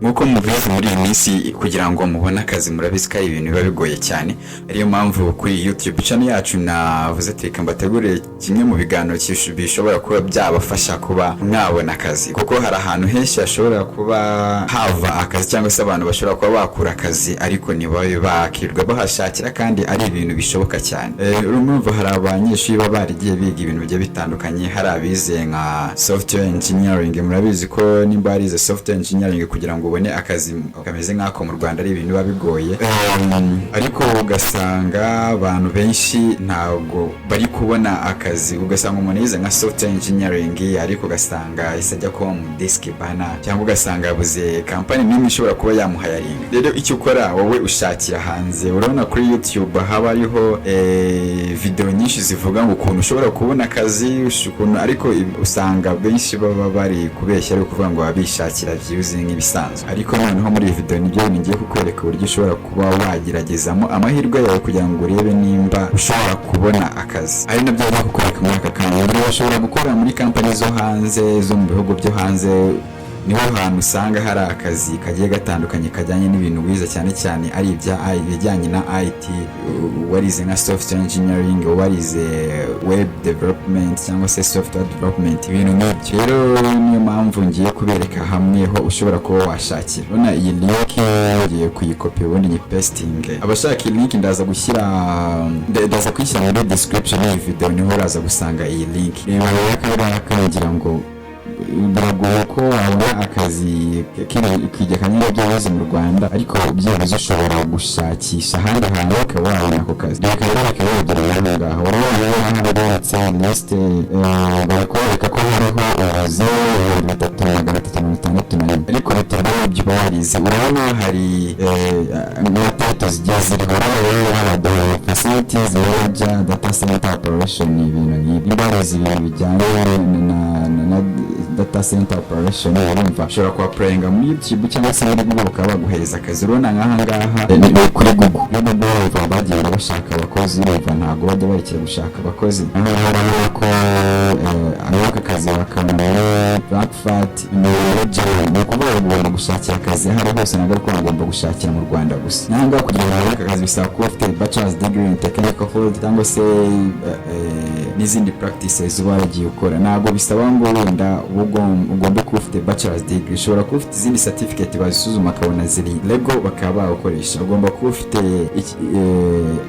Nkuko mubizi muri iyi minsi kugira ngo mubone akazi murabizi ko ibintu biba bigoye cyane, ariyo mpamvu kuri YouTube channel yacu navuze ati mbategure kimwe mu biganiro bishobora kuba byabafasha kuba mwabona akazi, kuko hari ahantu henshi hashobora kuba hava akazi cyangwa se abantu bashobora kuba bakura akazi ariko ntibabe bakirwa bahashakira kandi ari ibintu bishoboka cyane. Urumva hari abanyeshuri baba barigiye biga ibintu bigiye bitandukanye, hari abize nka software engineering, murabizi ko nimba arize software engineering kugira ngo ubone akazi kameze nk'ako mu Rwanda ari ibintu biba bigoye, ariko ugasanga abantu benshi ntabwo bari kubona akazi. Ugasanga umuntu yize nka software engineering ariko ugasanga isajya kuba mu desk bana, cyangwa ugasanga yabuze company n'imwe ishobora kuba yamuhayaringa. Rero icyo ukora wowe ushakira hanze. Urabona kuri YouTube haba hariho video nyinshi zivuga ngo ukuntu ushobora kubona akazi ukuntu, ariko usanga benshi baba bari kubeshya ari kuvuga ngo abishakira views nk'ibisanzwe. Ariko noneho muri video nibyo ngiye kukwereka uburyo ushobora kuba wageragezamo amahirwe yawe kugira ngo urebe nimba ushobora kubona akazi. Ari nabyo ngiye kukwereka muri aka kanya. Ushobora gukora muri company zo hanze, zo mu bihugu byo hanze, niho hantu usanga hari akazi kagiye gatandukanye kajyanye n'ibintu wize, cyane cyane ari ibijyanye na IT, warize nka software engineering, warize web development cyangwa se software development, ibintu nk'ibyo. Rero niyo mpamvu ngiye kubereka hamwe ho ushobora kuba washakira. Urabona iyi link ngiye kuyikopi ubundi ni pasting. Abashaka iyi link ndaza kuyishyira muri description y'iyi video, niho uraza gusanga iyi link. Reba akagira ngo biragoye ko wabona akazi k'ikijya kanyine by'abazi mu Rwanda, ariko byibuze ushobora gushakisha ahandi hantu ukaba wabona ako kazi. Reka wegereye ngaho urabona handitse list, barakwereka ko hariho ubuzi 3361, ariko biterwa n'ibyo warize. Urabona hari titles zigiye ziriho, urabona facilities manager, data center operation, ibintu nk'ibi barize ibintu bijyanye na data center operation. Urumva ushobora kuba prayinga muri YouTube cyangwa se muri Google bakaba baguhereza akazi. Urabona ngaha ni kuri Google. Urumva bagiye bashaka abakozi, urumva ntabwo bajya barikira gushaka abakozi. Urabona ko aka kazi bakamara Blackfat ni ukuvuga ngo gushakira akazi hari hose, ntabwo ari ko bagomba gushakira mu Rwanda gusa. Nanga kugira ngo aka kazi bisaba kuba ufite bachelor's degree in technical field cyangwa se n'izindi practices uba waragiye ukora. Ntabwo bisaba ngo wenda ugomba kuba ufite bachelor's degree, ushobora kuba ufite izindi certificate bazisuzuma akabona ziri legal bakaba bawukoresha. Ugomba kuba ufite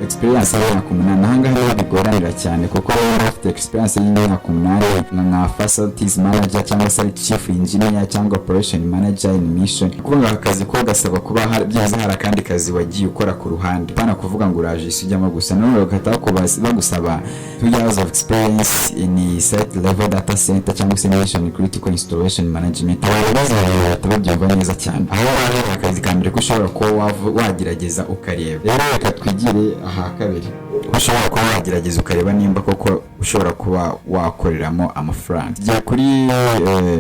experience y'imyaka 8. Ahangaha bigoranira cyane kuko waba ufite experience y'imyaka 8 nka facilities manager cyangwa se chief engineer cyangwa operation manager in mission. Kuvuga akazi ko gasaba kuba byaza hari kandi kazi wagiye ukora ku ruhande, pana kuvuga ngo uraje isujyamo gusa. None bagata ko bagusaba 2 years of experience in site level data center cyangwa se mission critical installation management. Ababyumva neza cyane. Aho hari akazi kambere ko ushobora kuba wagerageza ukareba. Rero reka twigire aha kabiri. Ushobora kuba wagerageza ukareba nimba koko ushobora kuba wakoreramo amafaranga. Jya kuri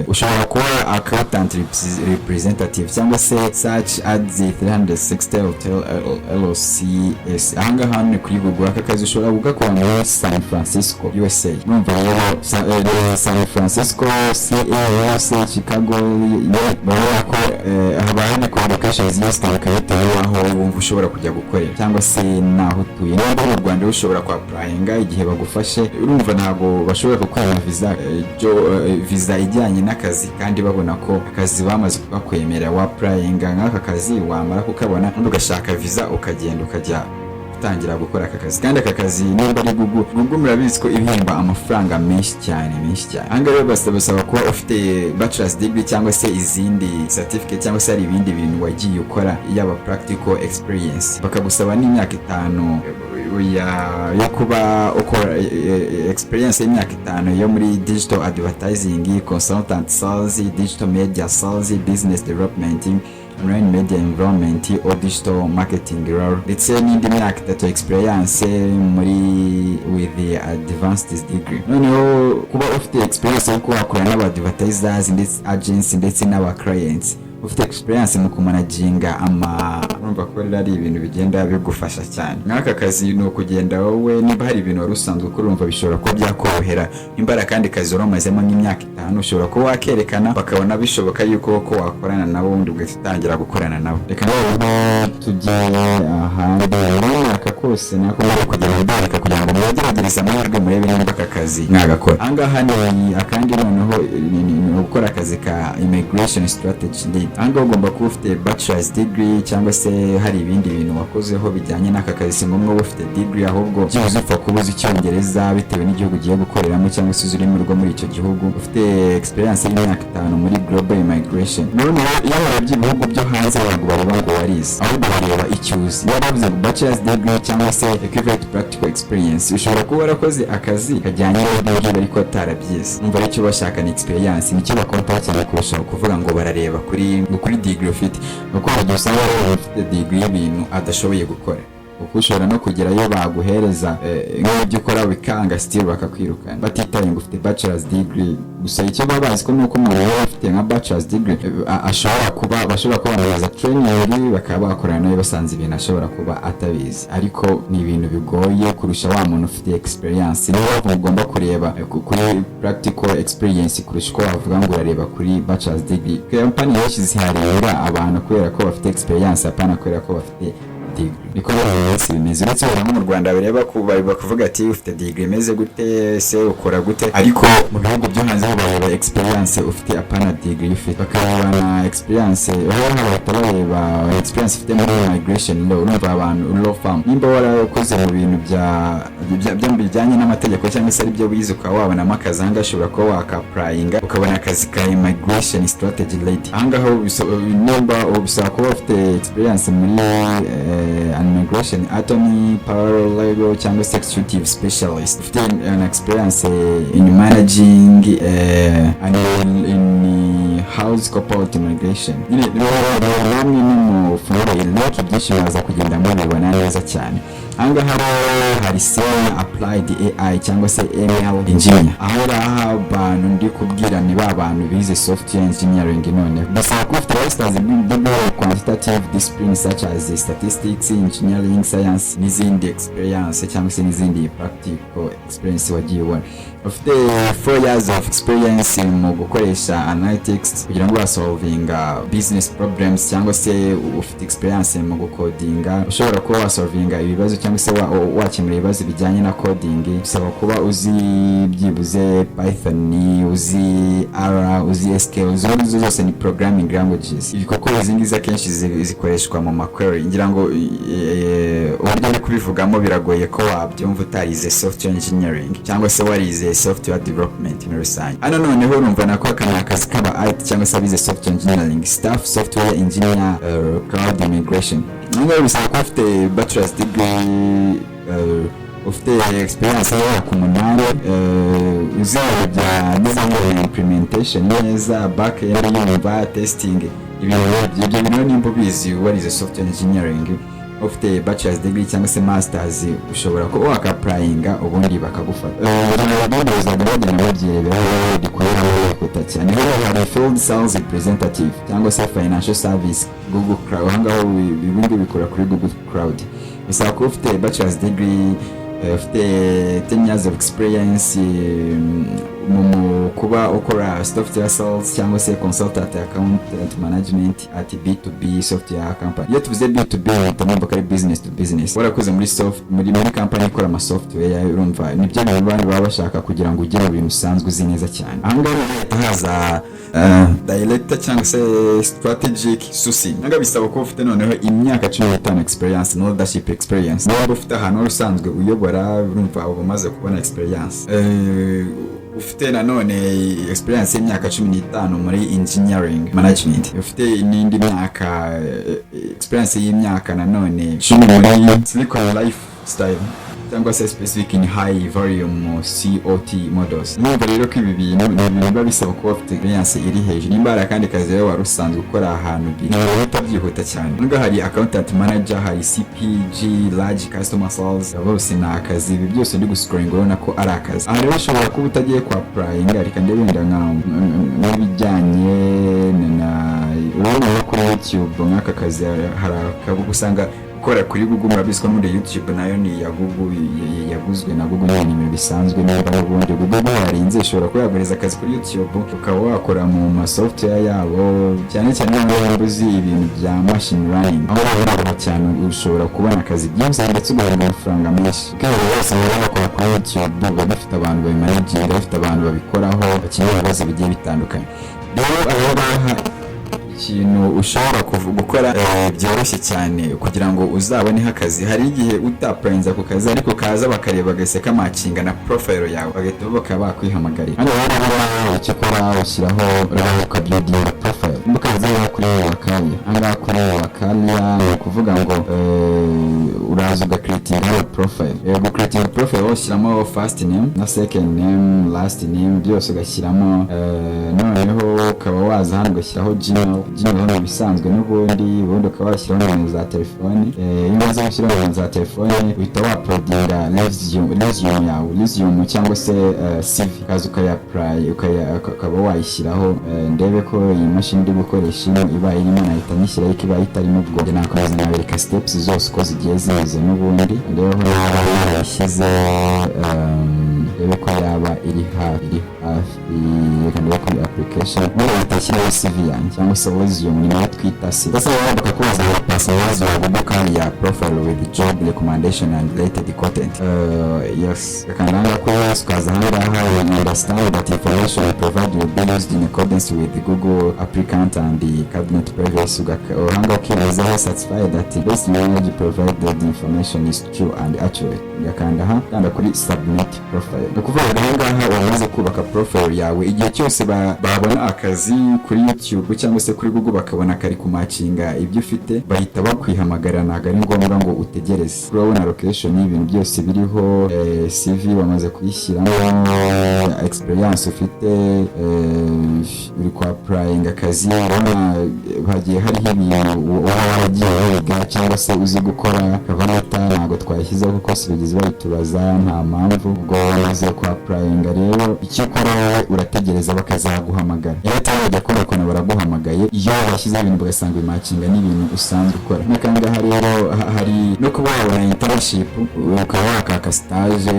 ushobora kuba accountant representative cyangwa se search at the 360 hotel LLCs. Ahangaha ni kuri Google. Aka kazi ushobora gukora muri San Francisco USA. Numva rero San Francisco, CA, Chicago, baravuga ko habaye communications zitandukanye aho wumva ushobora kujya gukorera cyangwa se naho utuye. Niba mu Rwanda ushobora kwa applyinga igihe bagufashe, urumva ntabwo bashobora kukwera visa ijyanye n'akazi kandi babona ko akazi bamaze kukwemera wa applyinga nk'aka kazi wamara kukabona undi ugashaka visa ukagenda ukajya gutangira gukora aka kazi. Kandi aka kazi nimba ari Google murabizi ko ibihemba amafaranga menshi cyane. Anga rero basaba kuba ufite bachelor's degree cyangwa se izindi certificate cyangwa se ari ibindi bintu wagiye ukora yaba practical experience. Bakagusaba n'imyaka 5 yo kuba ukora experience y'imyaka 5 yo muri digital advertising, consultant sales, digital media sales, business development, online media environment or digital marketing role, ndetse n'indi myaka 3 experience muri with the advanced degree. Noneho kuba ufite experience yo kuba wakora n'aba advertisers ndetse agency ndetse n'aba clients, ufite experience mu kumanaginga urumva ko ari ibintu bigenda bigufasha cyane. Nk'aka kazi ni ukugenda wowe niba hari ibintu wari usanzwe ukora urumva bishobora kuba byakorohera, nimba ari akandi kazi wari umazemo nk'imyaka 5 ushobora kuba wakerekana bakabona bishoboka yuko ko wakorana nabo ubundi ugatangira gukorana nabo. Reka tugiye ahandi runaka kose nako muri kugira ngo kugira ngo mwagerageza amahirwe murebe nimba aka kazi mwagakora. Ahangaha ni akandi noneho ni gukora akazi ka immigration strategy lead. Ahangaha ugomba kuba ufite bachelor's degree cyangwa se hari ibindi bintu wakozeho bijyanye n'aka kazi. Si ngombwa uba ufite degree, ahubwo byibuze upfa kuba uzi icyongereza bitewe n'igihugu ugiye gukoreramo cyangwa se ururimi rwo muri icyo gihugu, ufite experience y'imyaka 5 muri global immigration. Noneho iyo warebye ibihugu byo hanze ntabwo bareba ngo warize, ahubwo bareba icyo uzi. Iyo bavuze bachelor's degree cyangwa se equivalent practical experience, ushobora kuba warakoze akazi kajyanye n'ibyo ariko atarabyize. Umva icyo bashaka ni experience, nicyo bakonta cyane kurushaho kuvuga ngo barareba kuri degree ufite, nuko usanga ufite degree y'ibintu adashoboye gukora. Kuko ushobora no kugerayo baguhereza nk'ibyo ukora bikanga still bakakwirukana batitaye ngo ufite bachelor's degree. Gusa icyo baba bazi ko nuko umuntu waba afite nka bachelor's degree bashobora kuba banaza training bakaba bakorana nawe basanze ibintu ashobora kuba atabizi, ariko ni ibintu bigoye kurusha wa muntu ufite experience. Niyo ugomba kureba kuri practical experience kurusha uko wavuga ngo urareba kuri bachelor's degree. Company nyinshi ziharira abantu kubera ko bafite experience apana kubera ko bafite degree. Niko bose bimeze. Uretse mu Rwanda bareba bakuvuga ati ufite degree imeze gute se ukora gute, ariko mu bihugu byo hanze bareba experience ufite apana degree ufite. Bakabona na experience bareba experience ufite muri migration law. Urumva abantu law firm nimba warakoze mu bintu bya bijyanye n'amategeko cyangwa se ari byo wize ukaba wabona akazi ahangaha ushobora kuba wakaprayinga ukabona akazi ka immigration strategy lead. Ahangaha nimba ubisaba kuba ufite experience muri immigration attorney, paralegal cyangwa executive specialist, ufite an experience in managing and in house corporate immigration. Namwe mu funguro iloko byinshi baza kugenda mubibona neza cyane. Ahangaha hari Cyane applied AI cyangwa se ML engineer. Aho abantu ndi kubwira ni bantu bize software engineering none basaba ko ufite masters in quantitative disciplines such as statistics, engineering, science n'izindi experience cyangwa se n'izindi practical experience wagiye ubona. Ufite 4 years of experience mu gukoresha analytics kugira ngo solving business problems cyangwa se ufite experience mu gukodinga. Ushobora kuba wasolvinga ibibazo cyangwa se wakemura ibibazo bijyanye na coding. Bisaba kuba uzi byibuze Python, uzi R, uzi SQL. Zose ni programming languages. Ibikoko izingiza kenshi zikoreshwa mu query. Ngira ngo uburyo kubivugamo biragoye ko wabyumva utarize software engineering cyangwa se warize software development in rusange. Hano noneho urumva nako akazi kaba IT cyangwa se abize software engineering, staff software engineer, cloud migration. Nubwo bisaba ko ufite bachelor's degree, ufite experience ku munare, uzajya design implementation neza, back end yumva testing ibintu bintu nimba ubizi warize software engineering, ufite bachelor's degree cyangwa se masters ushobora ko wakaprayinga ubundi bakagufata. Abandi bazagenda bagirebera dikorera muri kota cyane. Hari field sales representative cyangwa se financial service Google Cloud. Ahangaho ibindi bikora kuri Google Cloud. Bisaba ko ufite bachelor's degree, ufite 10 years of experience mu kuba ukora software sales cyangwa se consultant accountant management at B2B software company. Iyo tuvuze B2B tumva ko ari business to business. Warakoze muri company ikora ama software, urumva nibyo abantu baba bashaka kugira ngo ugire ibintu usanzwe uzi neza cyane. Ahangaha haza director cyangwa se strategic sourcing. Nanga bisaba ko ufite noneho imyaka 15 experience no leadership experience. Niba ufite ahantu usanzwe uyobora, urumva umaze kubona experience. Ufite nanone experience y'imyaka 15 muri engineering management. Ufite n'indi myaka experience y'imyaka nanone 10 muri Silicon lifestyle cyangwa se specific in high volume COT models. Numva rero ko ibi bintu biba bisaba ko ufite experience iri hejuru. Nimbara kandi kazi rero warusanzwe ukora ahantu byihuta cyane. Nubwo hari accountant manager, hari CPG, large customer sales, bose na akazi. Ibi byose ndi guscrolling urabona ko ari akazi. Aha rero ushobora kuba utagiye kwa applying ariko ndebenda n'ibijyanye na urabona no kuri YouTube nk'aka kazi hari akabuga usanga gukora kuri Google, murabizwa muri YouTube nayo ni ya Google, yaguzwe na Google nyine ibintu bisanzwe niba n'ubundi Google yarinze ishobora kuyaguriza akazi kuri YouTube ukaba wakora mu software yabo, cyane cyane iyo uzi ibintu bya machine learning, aho urabona cyane ushobora kubona akazi byose ndetse ugahembwa amafaranga menshi. Kandi bose bakora kuri YouTube bafite abantu babimanagera, bafite abantu babikoraho bakemura ibibazo bigiye bitandukanye. Rero abaha ikintu ushobora gukora byoroshye cyane kugira ngo uzabone akazi. Hari igihe utaprainza ku kazi ariko kaza bakareba gaseka matchinga na profile yawe bagahita bakaba bakwihamagarira. Hano rero icyo ukora ushyiraho ukabuilding profile mukaza kuri wakanya. Anga kuri wakanya ni kuvuga ngo uraza ugacreating profile. Creating profile ushyiramo first name na second name, last name byose ugashyiramo, noneho ukaba waza hano ugashyiraho Gmail bisanzwe n'ubundi ukaba washyiraho nimero za telefone. Iyo umaze gushyiraho nimero za telefone uhita wapodinga resume cyangwa se CV, ukaza ukaba wayishyiraho. Ndebe ko iyi mashini iri gukoresha iba irimo, nahita nyishyiraho iba itarimo, ubwo nakomeza nabereka steps zose uko zigiye zimeze n'ubundi. Rero yarayishyize ndebe ko yaba iri hafi kandi kuri application muri atashyiraho CV yanjye cyangwa se resume ni twita CV. Sasa wabaka kubaza personalize wabuka ya profile with job recommendation and related content. Yes, kananga ko ukaza hano understand that information you provide will be used in accordance with the Google applicant and the cabinet privacy. Uhanga ukibaza satisfied that this knowledge provided information is true and accurate. Kanda kuri submit profile. Ukuvuga ngaha wamaze kubaka profile yawe, igihe cyose babona akazi kuri YouTube cyangwa se kuri Google bakabona kari kumatchinga ibyo ufite bahita bakwihamagara, ntago ari ngombwa ngo utegereze. Urabona location y'ibintu byose biriho, CV wamaze kuyishyiramo, experience ufite, uri kwa applying akazi, urabona bagiye hariho ibintu wagiye wiga cyangwa se uzi gukora kavanata, ntago twashyizeho kuko sibigize bayitubaza nta mpamvu. Ubwo wamaze kwa applying rero icyo ukora urategereza bakazaguhamagara. Iyo utajya kora kone baraguhamagaye, iyo bashyize ibintu bagasanga imatchinga n'ibintu usanzwe ukora. Nakanga rero hari no kuba wabona internship, ukaba wakaka stage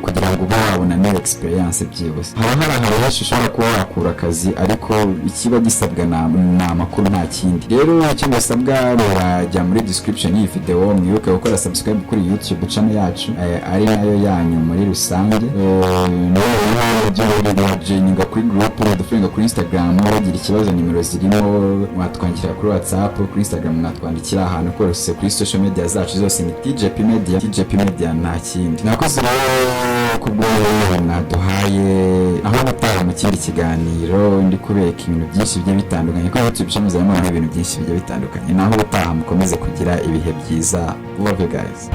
kugira ngo wabona no experience byibose. Hari ahantu ushobora kuba wakura akazi ariko ikiba gisabwa na amakuru nta kindi. Rero icyo basabwa urajya muri description y'iyi video, mwibuke gukora subscribe kuri YouTube channel yacu ari nayo yanyu muri rusange. Joininga kuri group, dufunga kuri Instagram, wagira ikibazo nimero zirimo mwatwandikira kuri WhatsApp, kuri Instagram mwatwandikira ahantu kose, kuri social media zacu zose ni TJP Media nta kindi. Nakoze rero kubwo naduhaye aho gutaha mu kindi kiganiro ndi kubeka ibintu byinshi bigiye bitandukanye ko YouTube channel zirimo ibintu byinshi bigiye bitandukanye. Naho gutaha mukomeze kugira ibihe byiza. Love you guys.